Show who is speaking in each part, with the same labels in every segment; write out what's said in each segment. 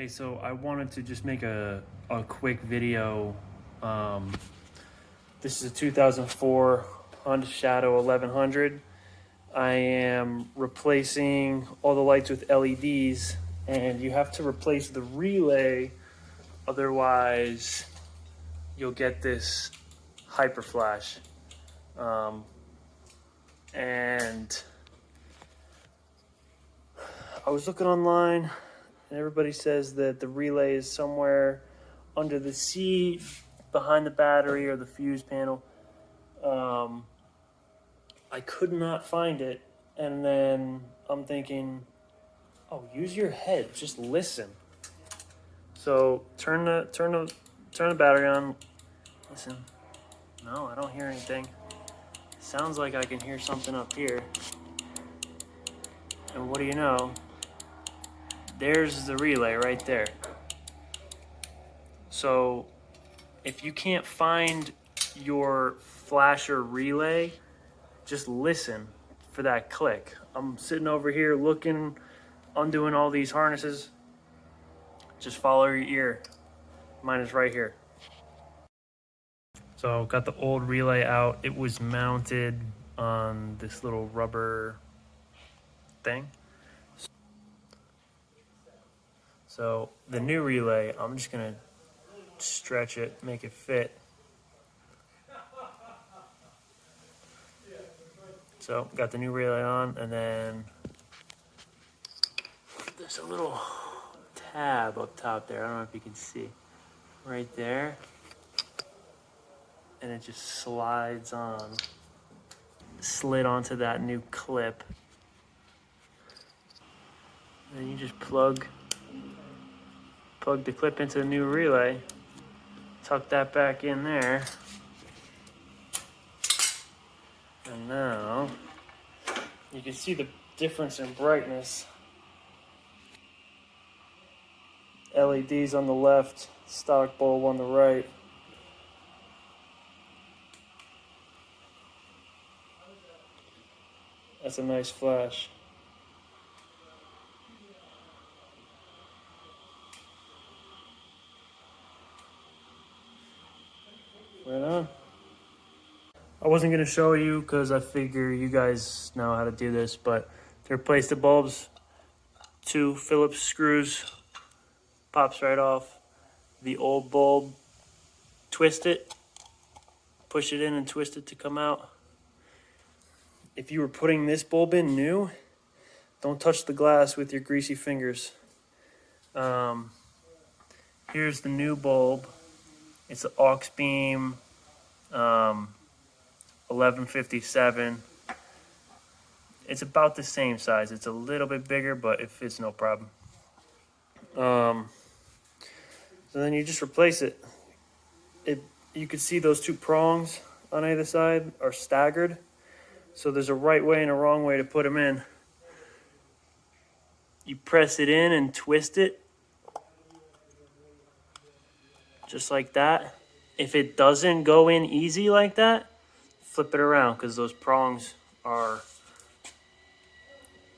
Speaker 1: Hey, so I wanted to just make a quick video. This is a 2004 Honda Shadow 1100. I am replacing all the lights with LEDs, and you have to replace the relay, otherwise you'll get this hyper flash. And I was looking online, and everybody says that the relay is somewhere under the seat, behind the battery or the fuse panel. I could not find it, and then I'm thinking, oh, use your head, just listen. So turn the battery on. Listen. No, I don't hear anything. Sounds like I can hear something up here. And what do you know? There's the relay right there. So if you can't find your flasher relay, just listen for that click. I'm sitting over here looking, undoing all these harnesses. Just follow your ear. Mine is right here. So got the old relay out. It was mounted on this little rubber thing. So the new relay, I'm just gonna stretch it, make it fit. So got the new relay on, and then there's a little tab up top there. I don't know if you can see. Right there. And it just slides on. Slid onto that new clip. Then you just plug the clip into the new relay. Tuck that back in there. And now you can see the difference in brightness. LEDs on the left, stock bulb on the right. That's a nice flash. Right on. I wasn't going to show you because I figure you guys know how to do this, but to replace the bulbs, 2 Phillips screws, pops right off. The old bulb, twist it, push it in and twist it to come out. If you were putting this bulb in new, don't touch the glass with your greasy fingers. Here's the new bulb. It's an aux beam 1157. It's about the same size. It's a little bit bigger, but it fits no problem. So then you just replace it. You can see those 2 prongs on either side are staggered. So there's a right way and a wrong way to put them in. You press it in and twist it. Just like that. If it doesn't go in easy like that, flip it around because those prongs are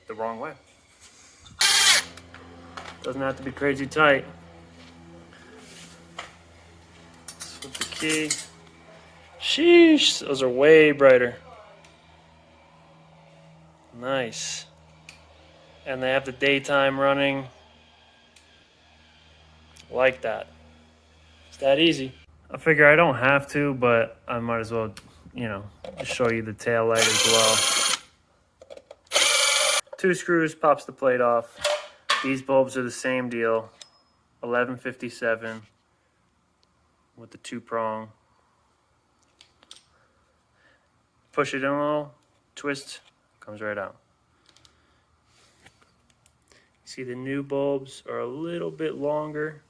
Speaker 1: the wrong way. Doesn't have to be crazy tight. Flip the key. Sheesh, those are way brighter. Nice. And they have the daytime running. Like that. It's that easy. I figure I don't have to, but I might as well, just show you the tail light as well. 2 screws, pops the plate off. These bulbs are the same deal. 1157 with the 2 prong. Push it in a little, twist, comes right out. See, the new bulbs are a little bit longer,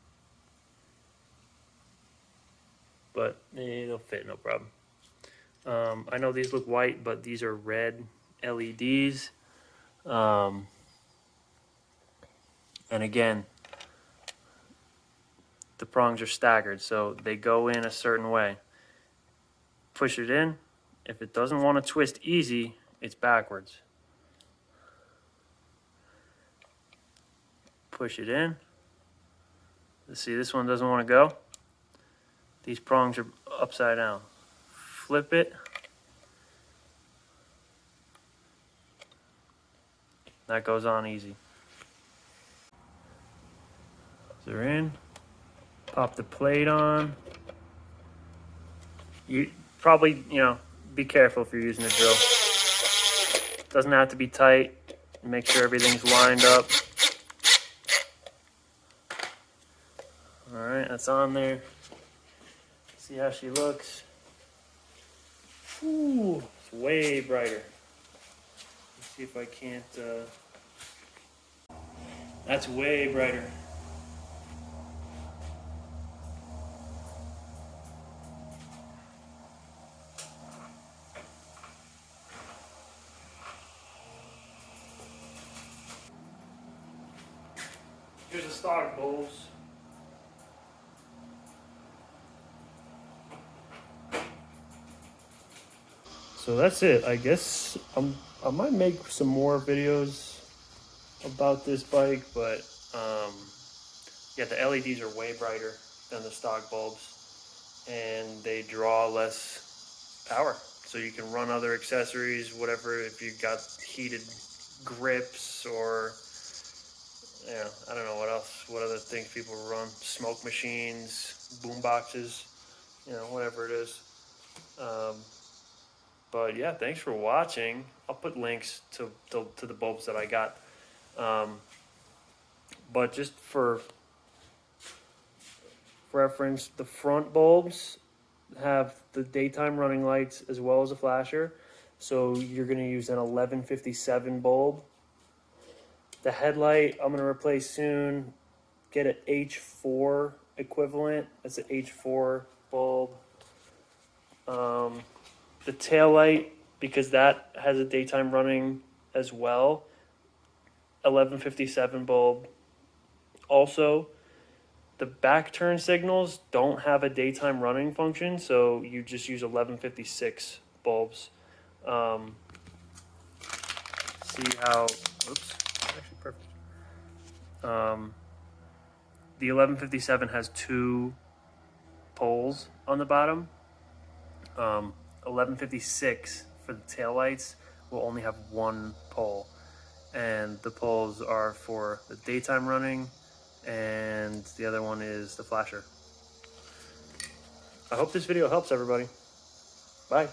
Speaker 1: but they'll fit no problem. I know these look white, but these are red LEDs. And again, the prongs are staggered, so they go in a certain way. Push it in. If it doesn't want to twist easy, it's backwards. Push it in. See, this one doesn't want to go. These prongs are upside down. Flip it. That goes on easy. They're in. Pop the plate on. You probably, be careful if you're using a drill. Doesn't have to be tight. Make sure everything's lined up. All right, that's on there. See how she looks. Ooh, it's way brighter. Let's see if I can't. That's way brighter. Here's the stock bulbs. So that's it. I guess I might make some more videos about this bike, but yeah, the LEDs are way brighter than the stock bulbs, and they draw less power. So you can run other accessories, whatever. If you got heated grips or I don't know what else, what other things people run, smoke machines, boom boxes, whatever it is. But yeah, thanks for watching. I'll put links to the bulbs that I got. But just for reference, the front bulbs have the daytime running lights as well as a flasher. So you're going to use an 1157 bulb. The headlight I'm going to replace soon. Get an H4 equivalent. That's an H4 bulb. The tail light, because that has a daytime running as well, 1157 bulb. Also, the back turn signals don't have a daytime running function, so you just use 1156 bulbs. See how, oops, actually perfect. The 1157 has 2 poles on the bottom. 1156 for the taillights will only have 1 pole, and the poles are for the daytime running, and the other one is the flasher. I hope this video helps everybody. Bye.